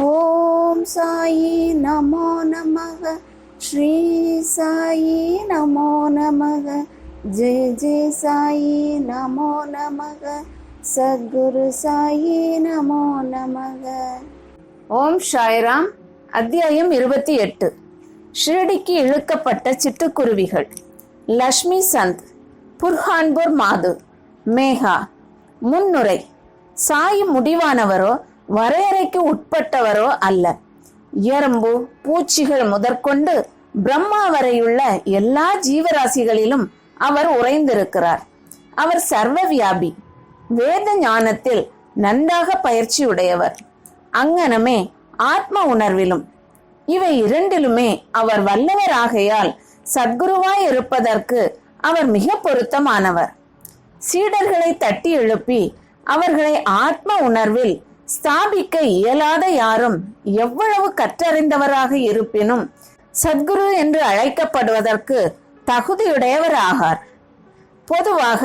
ஓம் சாயி நமோ நமக. ஸ்ரீ சாயி நமோ நமக. ஜெய ஜெய சாயி நமோ நமக. சத்குரு சாயி நமோ நமக. ஓம் சாய்ராம். அத்தியாயம் 28. ஷிரடிக்கு இழுக்கப்பட்ட சிட்டுக்குருவிகள். லக்ஷ்மி சந்த், புர்ஹான்பூர் மாது, மேகா. முன்னுரை. சாய் முடிவானவரோ வரையறைக்கு உட்பட்டவரோ அல்ல. எறும்பு பூச்சிகள் முதற்கொண்டு பிரம்மா வரையுள்ள எல்லா ஜீவராசிகளிலும் அவர் உறைந்திருக்கிறார். அவர் சர்வ வியாபி, வேத ஞானத்தில் நன்றாக பயிற்சி உடையவர். அங்கனமே ஆத்ம உணர்விலும். இவை இரண்டிலுமே அவர் வல்லவர் ஆகையால் சத்குருவாய் இருப்பதற்கு அவர் மிக பொருத்தமானவர். சீடர்களை தட்டி எழுப்பி அவர்களை ஆத்ம உணர்வில் ஸ்தாபிக்க இயலாத யாரும் எவ்வளவு கற்றறிந்தவராக இருப்பினும் சத்குரு என்று அழைக்கப்படுவதற்கு தகுதியுடையவர் ஆகார். பொதுவாக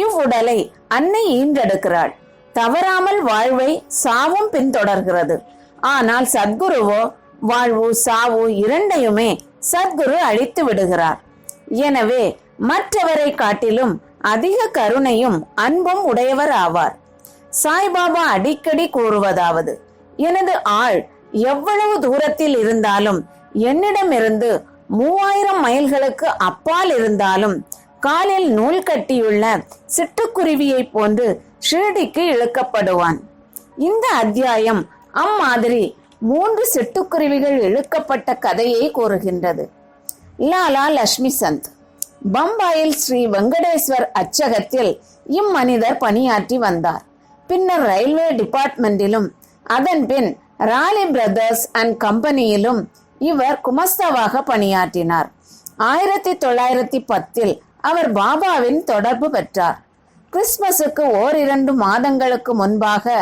இவ்வுடலை அன்னை ஈன்றெடுக்கிறாள். தவறாமல் வாழ்வை சாவும் பின்தொடர்கிறது. ஆனால் சத்குருவோ வாழ்வு சாவு இரண்டையுமே சத்குரு அழித்து விடுகிறார். எனவே மற்றவரை காட்டிலும் அதிக கருணையும் அன்பும் உடையவர் ஆவார். சாய்பாபா அடிக்கடி கூறுவதாவது, எனது ஆள் எவ்வளவு தூரத்தில் இருந்தாலும், என்னிடமிருந்து 3000 மைல்களுக்கு அப்பால் இருந்தாலும் காலில் நூல் கட்டியுள்ள சிட்டுக்குருவியை போன்று ஷிரடிக்கு இழுக்கப்படுவான். இந்த அத்தியாயம் அம்மாதிரி 3 சிட்டுக்குருவிகள் இழுக்கப்பட்ட கதையை கூறுகின்றது. லாலா லக்ஷ்மி சந்த். பம்பாயில் ஸ்ரீ வெங்கடேஸ்வர் அச்சகத்தில் இம்மனிதர் பணியாற்றி வந்தார். பின்னர் ரயில்வே டிபார்ட்மெண்டிலும் அதன் பின் ராலி பிரதர்ஸ் அண்ட் கம்பெனியிலும் இவர் குமஸ்தாவாக பணியாற்றினார். 1910 அவர் பாபாவின் தொடர்பு பெற்றார். கிறிஸ்துமஸுக்கு 1-2 மாதங்களுக்கு முன்பாக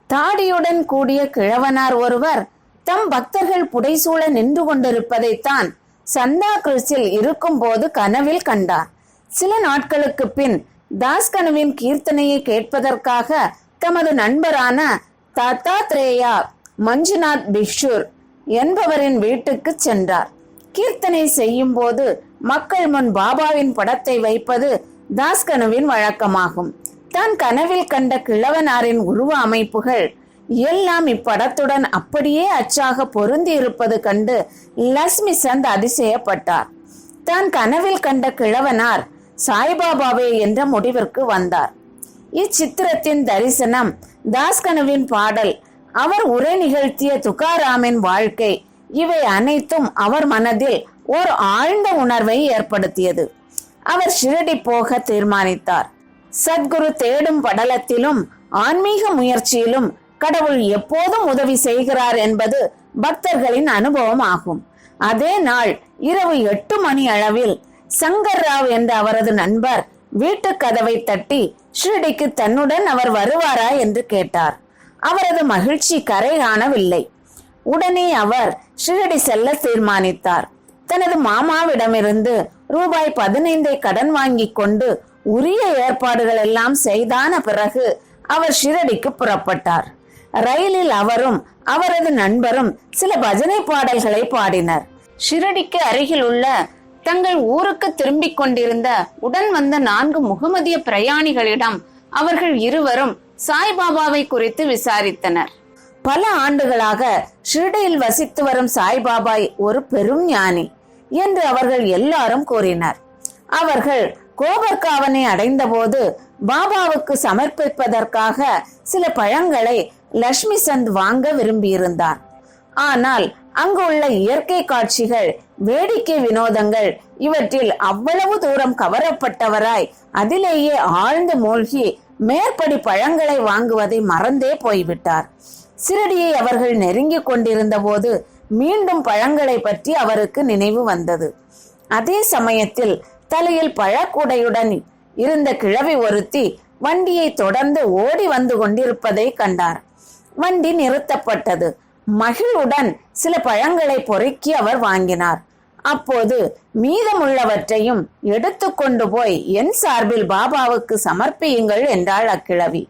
தாடியுடன் கூடிய கிழவனார் ஒருவர் தம் பக்தர்கள் புடைசூழ நின்று கொண்டிருப்பதைத்தான் சந்தா கிறிஸில் இருக்கும் போது கனவில் கண்டார். சில நாட்களுக்கு பின் தாஸ்கனுவின் கீர்த்தனையை கேட்பதற்காக தமது நண்பரான தத்தாத்ரேயா மஞ்சுநாத் பிஷூர் என்பவரின் வீட்டுக்கு சென்றார். கீர்த்தனை செய்யும் போது மக்கள் முன் பாபாவின் படத்தை வைப்பது தாஸ்கனுவின் வழக்கமாகும். தான் கனவில் கண்ட கிழவனாரின் உருவ அமைப்புகள் எல்லாம் இப்படத்துடன் அப்படியே அச்சாக பொருந்தி இருப்பது கண்டு லக்ஷ்மி சந்த் அதிசயப்பட்டார். தான் கனவில் கண்ட கிழவனார் சாய்பாபாவே என்ற முடிவிற்கு வந்தார். இச்சித்திரத்தின் தரிசனம், தாஸ்கனுவின் பாடல், அவர் உரை நிகழ்த்திய துகாராமின் வாழ்க்கை, இவை அனைத்தும் அவர் மனதில் ஒரு ஆழ்ந்த உணர்வை ஏற்படுத்தியது. அவர் ஷிரடி போக தீர்மானித்தார். சத்குரு தேடும் படலத்திலும் ஆன்மீக முயற்சியிலும் கடவுள் எப்போதும் உதவி செய்கிறார் என்பது பக்தர்களின் அனுபவம் ஆகும். அதே நாள் இரவு 8 மணி அளவில் சங்கர் ராவ் என்ற அவரது நண்பர் வீட்டு கதவை தட்டி ஷிரடிக்கு தன்னுடன் அவர் வருவாரா என்று கேட்டார். அவரது மகிழ்ச்சி கரை காணவில்லை. உடனே அவர் ஷிரடி செல்ல தீர்மானித்தார். தனது மாமாவிடமிருந்து ரூபாய் 15 கடன் வாங்கி கொண்டு உரிய ஏற்பாடுகள் எல்லாம் செய்தான பிறகு அவர் ஷிரடிக்கு புறப்பட்டார். ரயிலில் அவரும் அவரது நண்பரும் சில பஜனை பாடல்களை பாடினர். ஷிரடிக்கு அருகில் உள்ள தங்கள் ஊருக்கு திரும்பிக் கொண்டிருந்த உடன் வந்த 4 முகமதிய பிரயாணிகளிடம் அவர்கள் இருவரும் சாய்பாபாவை குறித்து விசாரித்தனர். பல ஆண்டுகளாக ஷிரடியில் வசித்து வரும் சாய்பாபா ஒரு பெரும் ஞானி என்று அவர்கள் எல்லாரும் கூறினர். அவர்கள் கோபர்காவனை அடைந்த போது பாபாவுக்கு சமர்ப்பிப்பதற்காக சில பழங்களை லக்ஷ்மி சந்த் வாங்க விரும்பியிருந்தார். ஆனால் அங்கு உள்ள இயற்கை காட்சிகள், வேடிக்கை வினோதங்கள் இவற்றில் அவ்வளவு தூரம் கவரப்பட்டவராய் அதிலேயே ஆழ்ந்து மூழ்கி மேற்படி பழங்களை வாங்குவதை மறந்தே போய்விட்டார். சிரடியை அவர்கள் நெருங்கி கொண்டிருந்த போது மீண்டும் பழங்களை பற்றி அவருக்கு நினைவு வந்தது. அதே சமயத்தில் தலையில் பழக்கூடையுடன் இருந்த கிழவி ஒருத்தி வண்டியை தொடர்ந்து ஓடி வந்து கொண்டிருப்பதை கண்டார். வண்டி நிறுத்தப்பட்டது. மகிழ்வுடன் சில பழங்களை பொறுக்கி அவர் வாங்கினார். அப்போது மீதமுள்ளவற்றையும் எடுத்துக்கொண்டு போய் என் சார்பில் பாபாவுக்கு சமர்ப்பியுங்கள் என்றாள் அக்கிழவி.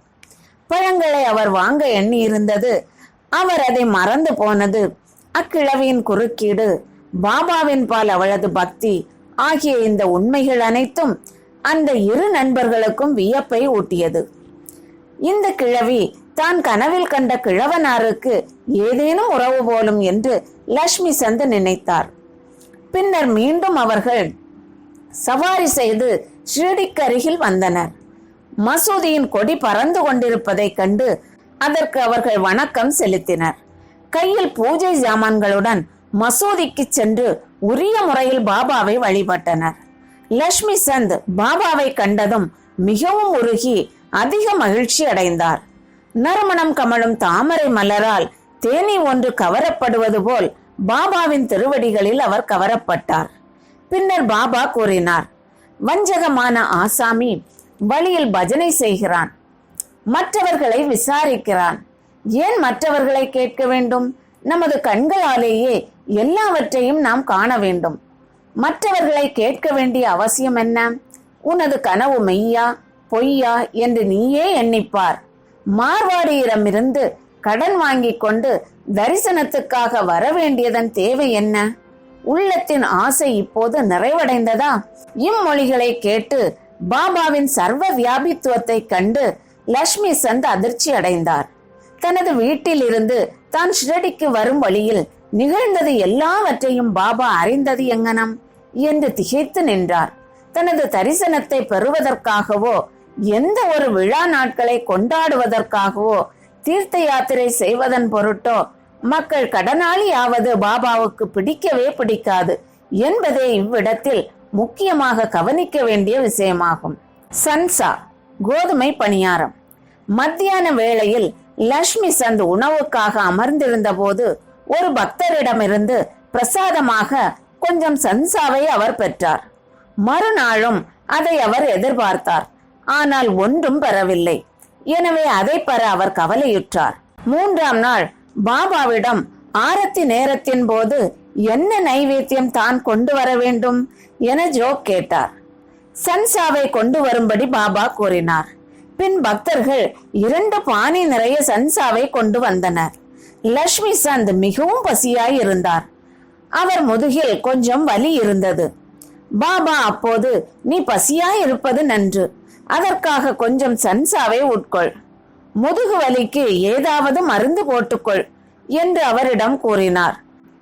பழங்களை அவர் வாங்க எண்ணி இருந்தது அவர் அதை மறந்து போனது, அக்கிழவியின் குறுக்கீடு, பாபாவின் பால் அவளது பக்தி ஆகிய இந்த உண்மைகள் அனைத்தும் அந்த இரு நண்பர்களுக்கும் வியப்பை ஊட்டியது. இந்த கிழவி தான் கனவில் கண்ட கிழவனாருக்கு ஏதேனும் உறவு போலும் என்று லட்சுமி சந்த் நினைத்தார். பின்னர் மீண்டும் அவர்கள் சவாரி செய்து ஷிரடிக்கு அருகில் வந்தனர். மசூதியின் கொடி பறந்து கொண்டிருப்பதை கண்டு அதற்கு அவர்கள் வணக்கம் செலுத்தினர். கையில் பூஜை சாமான்களுடன் மசூதிக்கு சென்று உரிய முறையில் பாபாவை வழிபட்டனர். லட்சுமி சந்த் பாபாவை கண்டதும் மிகவும் உருகி அதிக மகிழ்ச்சி அடைந்தார். நறுமணம் கமழும் தாமரை மலரால் தேனி ஒன்று கவரப்படுவது போல் பாபாவின் திருவடிகளில் அவர் கவரப்பட்டார். பின்னர் பாபா கூறினார், வஞ்சகமான ஆசாமி வழியில் பஜனை செய்கிறான், மற்றவர்களை விசாரிக்கிறான். ஏன் மற்றவர்களை கேட்க வேண்டும்? நமது கண்களாலேயே எல்லாவற்றையும் நாம் காண வேண்டும். மற்றவர்களை கேட்க வேண்டிய அவசியம் என்ன? உனது கனவு மெய்யா பொய்யா என்று நீயே எண்ணிப்பார். மார்வாடியிடமிருந்து கடன் வாங்கி கொண்டு தரிசனத்துக்காக வர வேண்டியதன் தேவை என்ன? உள்ளத்தின் ஆசை இப்போது நிறைவடைந்ததா? இம்மொழிகளை கேட்டு பாபாவின் சர்வ வியாபித்துவத்தை கண்டு லட்சுமி சந்த் அதிர்ச்சி அடைந்தார். தனது வீட்டில் இருந்து தான் ஷிரடிக்கு வரும் வழியில் நிகழ்ந்தது எல்லாவற்றையும் பாபா அறிந்தது எங்கனம் என்று திகைத்து நின்றார். தனது தரிசனத்தை பெறுவதற்காகவோ எந்த ஒரு விழா நாட்களை கொண்டாடுவதற்காகவோ தீர்த்த யாத்திரை செய்வதன் பொருட்டோ மக்கள் கடனாளி ஆவது பாபாவுக்கு பிடிக்கவே பிடிக்காது என்பதே இவ்விடத்தில் முக்கியமாக கவனிக்க வேண்டிய விஷயமாகும். சன்சா கோதுமை பணியாரம். மத்தியான வேளையில் லட்சுமி சந்த் உணவுக்காக அமர்ந்திருந்த போது ஒரு பக்தரிடமிருந்து பிரசாதமாக கொஞ்சம் சன்சாவை அவர் பெற்றார். மறுநாளும் அதை அவர் எதிர்பார்த்தார். ஆனால் ஒன்றும் பெறவில்லை. எனவே அதை பெற அவர் கவலையுற்றார். மூன்றாம் நாள் பாபாவிடம் ஆரத்தி நேரத்தின் போது என்ன நைவேத்தியம் தான் கொண்டு வர வேண்டும் என ஜோக் கேட்டார். சன்சாவை கொண்டு வரும்படி பாபா கூறினார். பின் பக்தர்கள் 2 பானை நிறைய சன்சாவை கொண்டு வந்தனர். லட்சுமி சந்த் மிகவும் பசியாய் இருந்தார். அவர் முதுகில் கொஞ்சம் வலி இருந்தது. பாபா அப்போது, நீ பசியாய் இருப்பது நன்று, அதற்காக கொஞ்சம் சன்சாவை உட்கொள், முதுகு வலிக்கு ஏதாவது மருந்து போட்டுக்கொள் என்று அவரிடம் கூறினார்.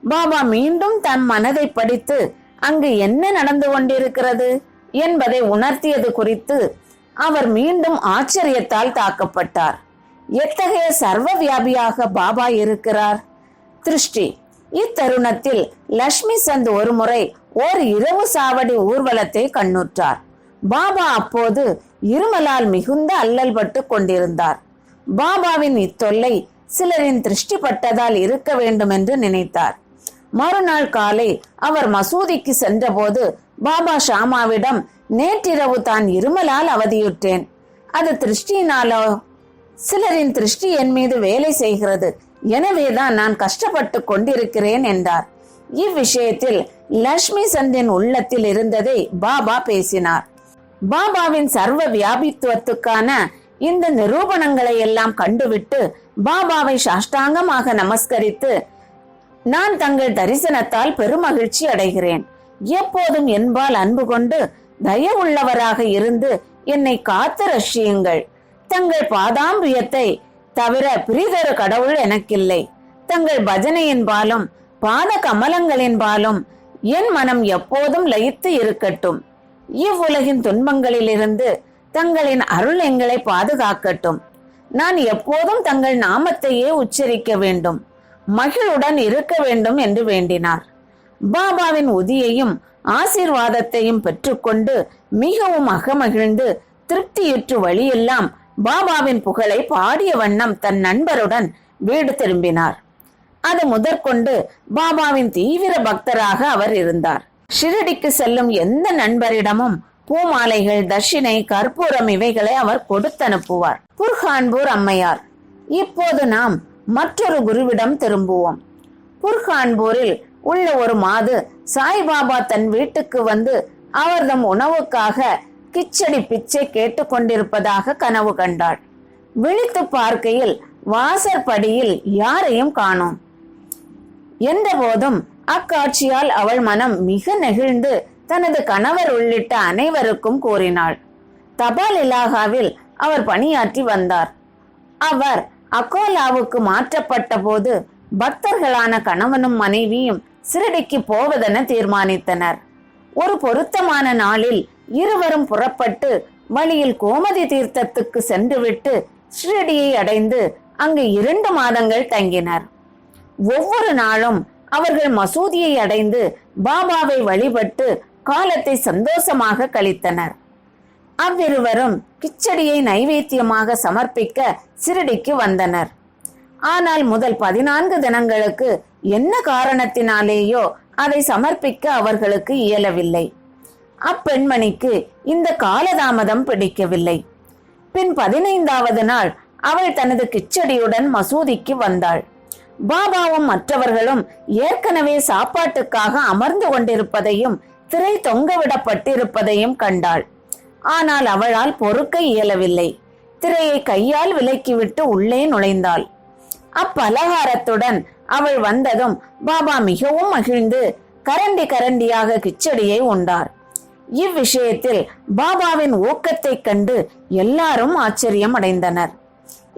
பாபா மீண்டும் தன் மனதை படித்து அங்கு என்ன நடந்து கொண்டிருக்கிறது என்பதை உணர்த்தியது குறித்து அவர் மீண்டும் ஆச்சரியத்தால் தாக்கப்பட்டார். எத்தகைய சர்வ வியாபியாக பாபா இருக்கிறார்! திருஷ்டி. இத்தருணத்தில் லட்சுமி சந்த் ஒரு முறை ஓர் இரவு சாவடி ஊர்வலத்தை கண்ணுற்றார். பாபா அப்போது இருமலால் மிகுந்த அல்லல் பட்டு கொண்டிருந்தார். பாபாவின் இத்தொல்லை சிலரின் திருஷ்டி பட்டதால் இருக்க வேண்டும் என்று நினைத்தார். மறுநாள் காலை அவர் மசூதிக்கு சென்றபோது பாபா ஷாமாவிடம், நேற்றிரவு தான் இருமலால் அவதியுற்றேன், அது திருஷ்டியினாலோ? சிலரின் திருஷ்டி என் மீது வேலை செய்கிறது, எனவேதான் நான் கஷ்டப்பட்டு கொண்டிருக்கிறேன் என்றார். இவ்விஷயத்தில் லட்சுமி சந்தின் உள்ளத்தில் இருந்ததை பாபா பேசினார். பாபாவின் சர்வ வியாபித்துவத்துக்கான இந்த நிரூபணங்களை எல்லாம் கண்டுவிட்டு பாபாவை சாஷ்டாங்கமாக நமஸ்கரித்து, நான் தங்கள் தரிசனத்தால் பெருமகிழ்ச்சி அடைகிறேன். எப்போதும் என்பால் அன்பு கொண்டு தயவுள்ளவராக இருந்து என்னை காத்து ரட்சியுங்கள். தங்கள் பாதாம்பியத்தை தவிர பிரிதொரு கடவுள் எனக்கில்லை. தங்கள் பஜனையின்பாலும் பாத கமலங்களின்பாலும் என் மனம் எப்போதும் லயித்து இருக்கட்டும். இவ்வுலகின் துன்பங்களிலிருந்து தங்களின் அருள் எங்களை பாதுகாக்கட்டும். நான் எப்போதும் தங்கள் நாமத்தையே உச்சரிக்க வேண்டும், மகிழுடன் இருக்க வேண்டும் என்று வேண்டினார். பாபாவின் உதியையும் ஆசீர்வாதத்தையும் பெற்றுக்கொண்டு மிகவும் அகமகிழ்ந்து திருப்தியுற்று வழியெல்லாம் பாபாவின் புகழை பாடிய வண்ணம் தன் நண்பருடன் வீடு திரும்பினார். அது முதற்கொண்டு பாபாவின் தீவிர பக்தராக அவர் இருந்தார். ஷிரடிக்கு செல்லும் எந்த நண்பரிடமும் பூமாலைகள், தட்சிணை, கற்பூரம் இவைகளை அவர் கொடுத்தனுப்புவார். புர்ஹான்பூர் அம்மையார். இப்போது நாம் மற்றொரு குருவிடம் திரும்புவோம். புர்ஹான்பூரில் உள்ள ஒரு மாது சாய்பாபா தன் வீட்டுக்கு வந்து அவர்தம் உணவுக்காக கிச்சடி பிச்சை கேட்டுக்கொண்டிருப்பதாக கனவு கண்டாள். விழித்து பார்க்கையில் வாசற்படியில் யாரையும் காணோம் என்ற போதும் அக்காட்சியால் அவள் மனம் மிக நெகிழ்ந்து தனது கணவர் உள்ளிட்ட அனைவருக்கும் கூறினாள். தபால் இலாகாவில் அவர் பணியாற்றி வந்தார். அவர் அகோலாவுக்கு மாற்றப்பட்ட போது பக்தர்களான கணவனும் மனைவியும் சிரடிக்கு போவதென தீர்மானித்தனர். ஒரு பொருத்தமான நாளில் இருவரும் புறப்பட்டு வழியில் கோமதி தீர்த்தத்துக்கு சென்றுவிட்டு ஷிரடியை அடைந்து அங்கு 2 மாதங்கள் தங்கினர். ஒவ்வொரு நாளும் அவர்கள் மசூதியை அடைந்து பாபாவை வழிபட்டு காலத்தை சந்தோஷமாக கழித்தனர். அவ்விருவரும் கிச்சடியை நைவேத்தியமாக சமர்ப்பிக்க சிரடிக்கு வந்தனர். ஆனால் முதல் 14 தினங்களுக்கு என்ன காரணத்தினாலேயோ அதை சமர்ப்பிக்க அவர்களுக்கு இயலவில்லை. அப்பெண்மணிக்கு இந்த காலதாமதம் பிடிக்கவில்லை. பின் 15வது நாள் அவள் தனது கிச்சடியுடன் மசூதிக்கு வந்தாள். பாபாவும் மற்றவர்களும் ஏற்கனவே சாப்பாட்டுக்காக அமர்ந்து கொண்டிருப்பதையும் திரை தொங்கவிடப்பட்டிருப்பதையும் கண்டாள். ஆனால் அவளால் பொறுக்க இயலவில்லை. திரையை கையால் விலக்கிவிட்டு உள்ளே நுழைந்தாள். அப்பலகாரத்துடன் அவள் வந்ததும் பாபா மிகவும் மகிழ்ந்து கரண்டி கரண்டியாக கிச்சடியை உண்டார். இவ்விஷயத்தில் பாபாவின் ஊக்கத்தைக் கண்டு எல்லாரும் ஆச்சரியம் அடைந்தனர்.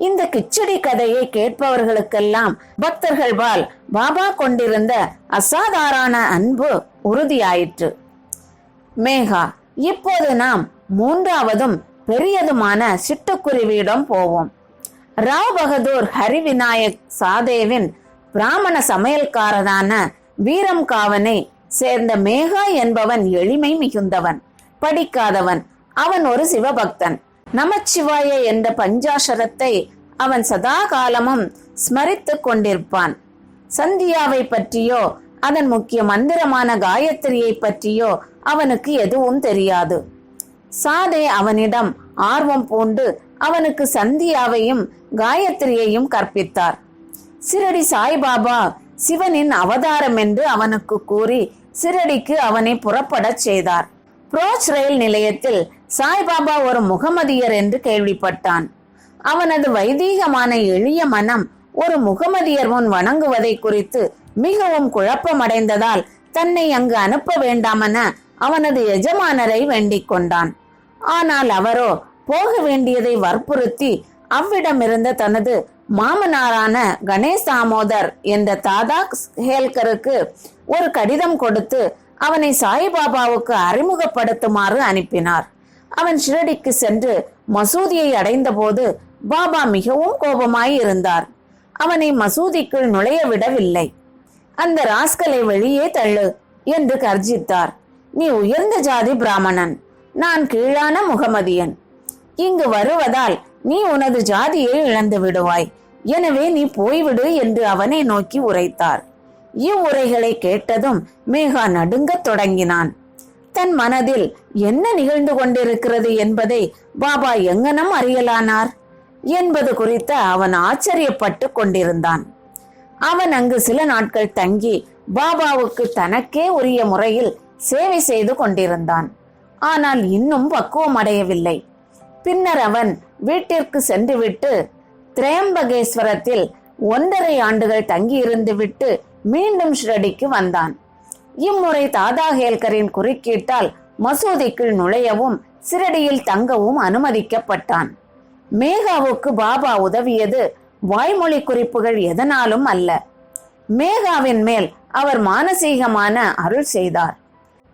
இந்த கிச்சடி கதையை கேட்பவர்களுக்கெல்லாம் பக்தர்கள்பால் பாபா கொண்டிருந்த அசாதாரண அன்பு உறுதியாயிற்று. மேகா, இப்போது நாம் 3வதும் பெரியதுமான சிட்டுக்குருவியிடம் போவோம். ராவ் பகதூர் ஹரிவிநாயக் சாதேவின் பிராமண சமையல்காரனான வீரம் காவனை சேர்ந்த மேகா என்பவன் எளிமை மிகுந்தவன், படிக்காதவன். அவன் ஒரு சிவபக்தன். நமச்சிவாய என்ற பஞ்சாசரத்தை அவன் சதா காலமும் ஸ்மரித்துக் கொண்டிருப்பான். சந்தியாவை பற்றியோ அதன் முக்கிய மந்திரமான காயத்ரியை பற்றியோ அவனுக்கு எதுவும் தெரியாது. சாதே அவனிடம் ஆர்வம் பூண்டு அவனுக்கு சந்தியாவையும் காயத்ரியையும் கற்பித்தார். சிரடி சாய்பாபா சிவனின் அவதாரம் என்று அவனுக்கு கூறி சிரடிக்கு அவனை புறப்படச் செய்தார். புரோச் ரயில் நிலையத்தில் சாய்பாபா ஒரு முகமதியர் என்று கேள்விப்பட்டான். அவனது வைதீகமான எளிய மனம் ஒரு முகமதியர் முன் வணங்குவதை குறித்து மிகவும் குழப்பமடைந்ததால் தன்னை அங்கு அனுப்ப வேண்டாமென அவனது எஜமானரை வேண்டிக் கொண்டான். ஆனால் அவரோ போக வேண்டியதை வற்புறுத்தி அவ்விடமிருந்த தனது மாமனாரான கணேஷ் தாமோதர் என்ற தாதா ஹேல்கருக்கு ஒரு கடிதம் கொடுத்து அவனை சாய்பாபாவுக்கு அறிமுகப்படுத்துமாறு அனுப்பினார். அவன் ஷிரடிக்கு சென்று மசூதியை அடைந்த போது பாபா மிகவும் கோபமாய் இருந்தார். அவனை மசூதிக்குள் நுழைய விடவில்லை. அந்த ராஸ்கலை வெளியே தள்ளு என்று கர்ஜித்தார். நீ உயர்ந்த ஜாதி பிராமணன், நான் கீழான முகமதியன். இங்கு வருவதால் நீ உனது ஜாதியை இழந்து விடுவாய். எனவே நீ போய்விடு என்று அவனை நோக்கி உரைத்தார். இவ்வுரைகளை கேட்டதும் மேகா நடுங்கத் தொடங்கினான். தன் மனதில் என்ன நிகழ்ந்து கொண்டிருக்கிறது என்பதை பாபா எங்கனம் அறியலானார் என்பது குறித்து அவன் ஆச்சரியப்பட்டு கொண்டிருந்தான். அவன் அங்கு சில நாட்கள் தங்கி பாபாவுக்கு தனக்கே உரிய முறையில் சேவை செய்து கொண்டிருந்தான். ஆனால் இன்னும் பக்குவம் அடையவில்லை. பின்னர் அவன் வீட்டிற்கு சென்றுவிட்டு திரையம்பகேஸ்வரத்தில் 1.5 ஆண்டுகள் தங்கியிருந்து விட்டு மீண்டும் ஷிரடிக்கு வந்தான். இம்முறை தாதா ஹேல்கரின் குறுக்கீட்டால் மசூதிக்குள் நுழையவும் சிரடியில் தங்கவும் அனுமதிக்கப்பட்டான். மேகாவுக்கு பாபா உதவியது வாய்மொழி குறிப்புகள் எதனாலும் அல்ல. மேகாவின் மேல் அவர் மானசீகமான அருள் செய்தார்.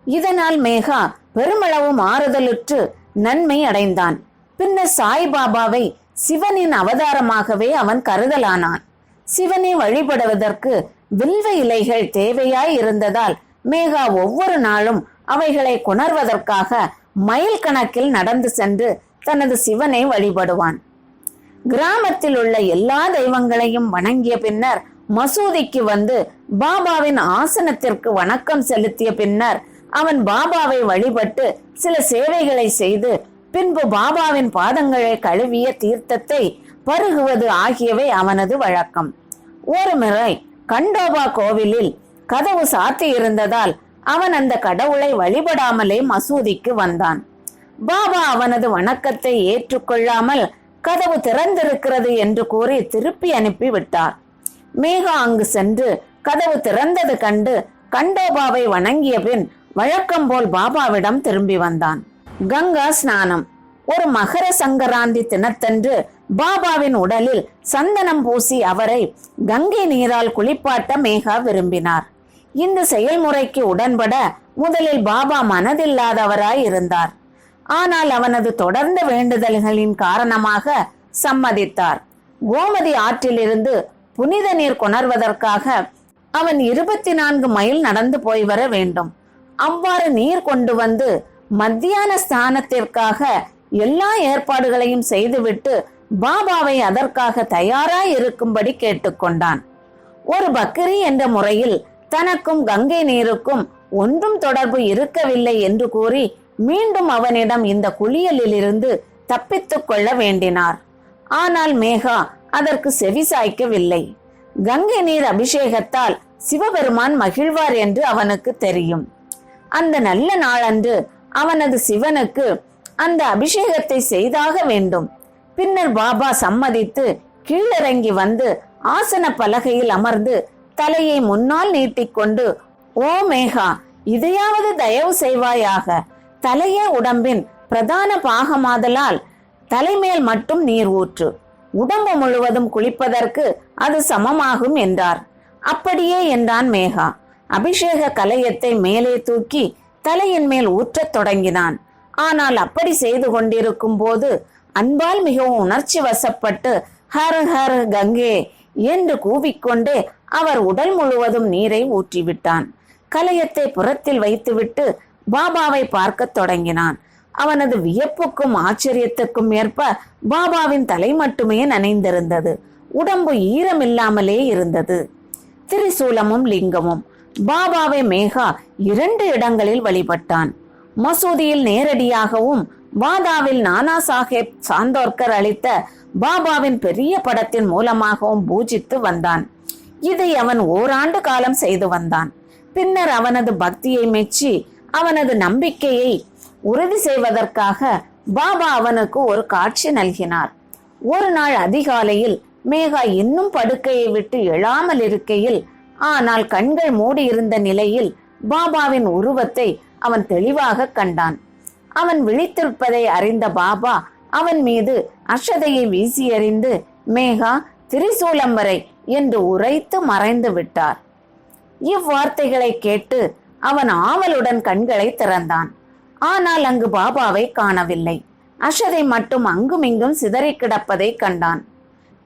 இதனால் மேகா பெருமளவு மாறுதலுற்று நன்மை அடைந்தான். பின்னர் சாய்பாபாவை சிவனின் அவதாரமாகவே அவன் கருதலானான். சிவனை வழிபடுவதற்கு வில்வ இலைகள் தேவையாய் இருந்ததால் மேகா ஒவ்வொரு நாளும் அவைகளை கொணர்வதற்காக மைல் கணக்கில் நடந்து சென்று தனது சிவனை வழிபடுவான். கிராமத்தில் உள்ள எல்லா தெய்வங்களையும் வணங்கிய பின்னர் மசூதிக்கு வந்து பாபாவின் ஆசனத்திற்கு வணக்கம் செலுத்திய பின்னர் அவன் பாபாவை வழிபட்டு சில சேவைகளை செய்து பின்பு பாபாவின் பாதங்களை கழுவிய தீர்த்தத்தை பருகுவது ஆகியவை அவனது வழக்கம். ஒரு முறை கண்டோபா கோவிலில் கதவு சாத்தி இருந்ததால் அவன் அந்த கடவுளை வழிபடாமலே மசூதிக்கு வந்தான். பாபா அவனது வணக்கத்தை ஏற்றுக்கொள்ளாமல் கதவு திறந்திருக்கிறது என்று கூறி திருப்பி அனுப்பி விட்டார். மேகா அங்கு சென்று கதவு திறந்தது கண்டு கண்டோபாவை வணங்கிய பின் வழக்கம் போல் பாபாவிடம் திரும்பி வந்தான். கங்கா ஸ்நானம். ஒரு மகர சங்கராந்தி தினத்தன்று பாபாவின் உடலில் சந்தனம் பூசி அவரை கங்கை நீரால் குளிப்பாட்ட மேகா விரும்பினார். இந்த செயல்முறைக்கு உடன்பட முதலில் பாபா மனதில்லாதவராய் இருந்தார். ஆனால் அவனது தொடர்ந்த வேண்டுதல்களின் காரணமாக சம்மதித்தார். கோமதி ஆற்றிலிருந்து புனித நீர் கொணர்வதற்காக அவன் 24 மைல் நடந்து போய் வர வேண்டும். அவ்வாறு நீர் கொண்டு வந்து மத்தியான ஸ்நானத்திற்காக எல்லா ஏற்பாடுகளையும் செய்துவிட்டு பாபாவை அதற்காக தயாராய் இருக்கும்படி கேட்டுக்கொண்டான். ஒரு பக்ரி என்ற முறையில் தனக்கும் கங்கை நீருக்கும் ஒன்றும் தொடர்பு இருக்கவில்லை என்று கூறி மீண்டும் அவனிடம் இந்த குளியலிலிருந்து தப்பித்துக் கொள்ள வேண்டினார். ஆனால் மேகா அதற்கு செவிசாய்க்கவில்லை. கங்கை நீர் அபிஷேகத்தால் சிவபெருமான் மகிழ்வார் என்று அவனுக்கு தெரியும். அந்த நல்ல நாளன்று அவனது சிவனுக்கு அந்த அபிஷேகத்தை செய்தாக வேண்டும். பின்னர் பாபா சம்மதித்து கீழிறங்கி வந்து ஆசன பலகையில் அமர்ந்து தலையை முன்னால் நீட்டிக்கொண்டு, ஓ மேகா, இதையாவது தயவு செய்வாயாக. தலையே உடம்பின் பிரதான பாகமாதலால் தலைமேல் மட்டும் நீர் ஊற்று. உடம்பு முழுவதும் குளிப்பதற்கு அது சமமாகும் என்றார். அப்படியே என்றான் மேகா. அபிஷேக கலயத்தை மேலே தூக்கி தலையின் மேல் ஊற்றத் தொடங்கினான். ஆனால் அப்படி செய்து கொண்டிருக்கும் போது அன்பால் மிகவும் உணர்ச்சி வசப்பட்டு ஹர் ஹர் கங்கே என்று கூவிக்கொண்டே அவர் உடல் முழுவதும் நீரை ஊற்றிவிட்டான். கலயத்தை புறத்தில் வைத்துவிட்டு பாபாவை பார்க்க தொடங்கினான். அவனது வியப்புக்கும் ஆச்சரியத்துக்கும் ஏற்ப பாபாவின் தலை மட்டுமே நனைந்திருந்தது. உடம்பு ஈரமில்லாமலே இருந்தது. திரிசூலமும் லிங்கமும். பாபாவை மேகா 2 இடங்களில் வழிபட்டான். மசூதியில் நேரடியாகவும் வாதாவில் நானா சாஹேப் சாந்தோர்கர் அளித்த பாபாவின் பெரிய படத்தின் மூலமாகவும் பூஜித்து வந்தான். இதை அவன் ஓராண்டு காலம் செய்து வந்தான். பின்னர் அவனது பக்தியை மெச்சி அவனது நம்பிக்கையை உறுதி செய்வதற்காக பாபா அவனுக்கு ஒரு காட்சி நல்கினார். ஒரு நாள் அதிகாலையில் மேகா இன்னும் படுக்கையை விட்டு எழாமல் இருக்கையில், ஆனால் கண்கள் மூடியிருந்த நிலையில் பாபாவின் உருவத்தை அவன் தெளிவாக கண்டான். அவன் விழித்திருப்பதை அறிந்த பாபா அவன் மீது அக்ஷதையை வீசி எறிந்து, மேகா, திரிசூலம் வரை என்று உரைத்து மறைந்து விட்டார். இவ்வார்த்தைகளை கேட்டு அவன் ஆவலுடன் கண்களை திறந்தான். ஆனால் அங்கு பாபாவை காணவில்லை. அக்ஷதை மட்டும் அங்குமிங்கும் சிதறி கிடப்பதை கண்டான்.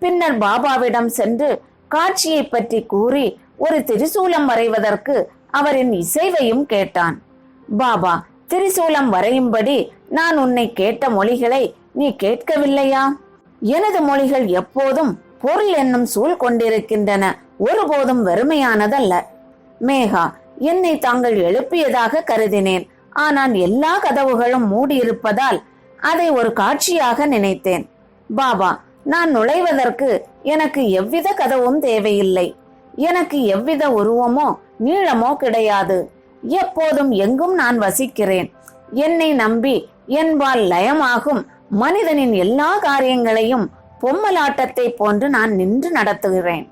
பின்னர் பாபாவிடம் சென்று காட்சியை பற்றி கூறி ஒரு திரிசூலம் வரைவதற்கு அவரின் இசைவையும் கேட்டான். பாபா, திரிசூலம் வரையும்படி நான் உன்னை கேட்ட மொழிகளை நீ கேட்கவில்லையா? எனது மொழிகள் எப்போதும் பொருள் என்னும் சூழ் கொண்டிருக்கின்றன, ஒருபோதும் வெறுமையானதல்ல. மேகா, என்னை தாங்கள் எழுப்பியதாக கருதினேன். ஆனால் எல்லா கதவுகளும் மூடியிருப்பதால் அதை ஒரு காட்சியாக நினைத்தேன். பாபா, நான் நுழைவதற்கு எனக்கு எவ்வித கதவும் தேவையில்லை. எனக்கு எவ்வித உருவமோ நீளமோ கிடையாது. எப்போதும் எங்கும் நான் வசிக்கிறேன். என்னை நம்பி என்பால் லயமாகும் மனிதனின் எல்லா காரியங்களையும் பொம்மலாட்டத்தை போன்று நான் நின்று நடத்துகிறேன்.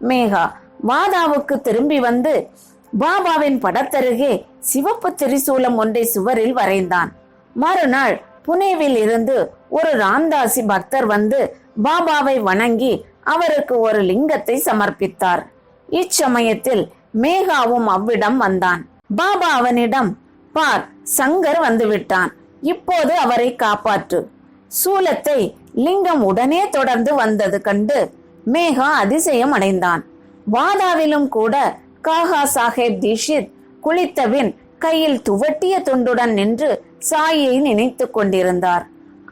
மேகா, வாதாவுக்கு திரும்பி வந்து பாபாவின் படத்தருகே சிவப்பு திரிசூலம் ஒன்றை சுவரில் வரைந்தான். மறுநாள் புனேவில் இருந்து ஒரு ராம்தாசி பக்தர் வந்து பாபாவை வணங்கி அவருக்கு ஒரு லிங்கத்தை சமர்ப்பித்தார். இச்சமயத்தில் மேகாவும் அவ்விடம் வந்தான். பாபா அவனிடம், பார், சங்கர் வந்துவிட்டான், இப்போது அவரை காப்பாற்று. சூலத்தை லிங்கம் உடனே தொடர்ந்து வந்தது கண்டு மேகா அதிசயம் அடைந்தான். வாதாவிலும் கூட காகா சாஹேப் தீஷித் குளித்தபின் கையில் துவட்டிய துண்டுடன் நின்று சாயை நினைத்து கொண்டிருந்தார்.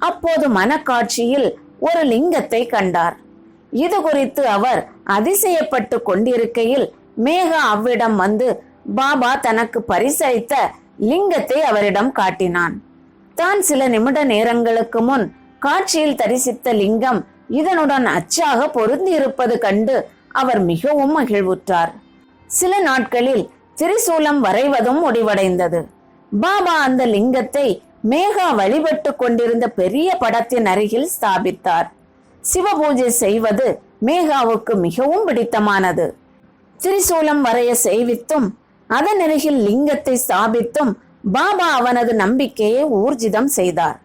அப்போது மனக்காட்சியில் ஒரு லிங்கத்தை கண்டார். இது குறித்து அவர் அதிசயப்பட்டு கொண்டிருக்கையில் மேகா அவ்விடம் வந்து பாபா தனக்கு பரிசளித்த லிங்கத்தை அவரிடம் காட்டினான். தான் சில நிமிட நேரங்களுக்கு முன் காட்சியில் தரிசித்த லிங்கம் இதனுடன் அச்சாக பொருந்தி இருப்பது கண்டு அவர் மிகவும் மகிழ்வுற்றார். சில நாட்களில் திரிசூலம் வரைவதும் முடிவடைந்தது. பாபா அந்த லிங்கத்தை மேகா வழிபட்டு கொண்டிருந்த பெரிய படத்தின் அருகில் ஸ்தாபித்தார். சிவபூஜை செய்வது மேகாவுக்கு மிகவும் பிடித்தமானது. திரிசூலம் வரைய செய்வித்தும் அதன் அருகில் லிங்கத்தை ஸ்தாபித்தும் பாபா அவனது நம்பிக்கையை ஊர்ஜிதம் செய்தார்.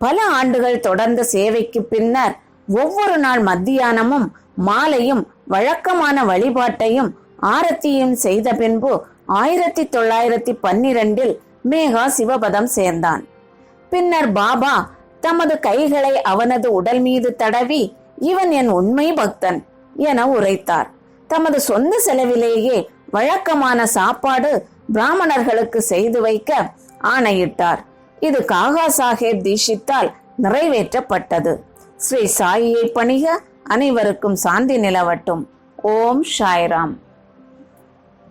பல ஆண்டுகள் தொடர்ந்த சேவைக்கு பின்னர் ஒவ்வொரு நாள் மத்தியானமும் மாலையும் வழக்கமான வழிபாட்டையும் ஆரத்தியும் செய்த பின்பு 1912 மேகா சிவபதம் சேர்ந்தான். பின்னர் பாபா தமது கைகளை அவனது உடல் மீது தடவி, இவன் என் உண்மை பக்தன் என உரைத்தார். தமது சொந்த செலவிலேயே வழக்கமான சாப்பாடு பிராமணர்களுக்கு செய்து வைக்க ஆணையிட்டார். இது காகா சாஹேப் தீட்சித்தால் நிறைவேற்றப்பட்டது. ஸ்ரீ சாயியை பணிக. அனைவருக்கும் சாந்தி நிலவட்டும். ஓம் சாய்ராம்.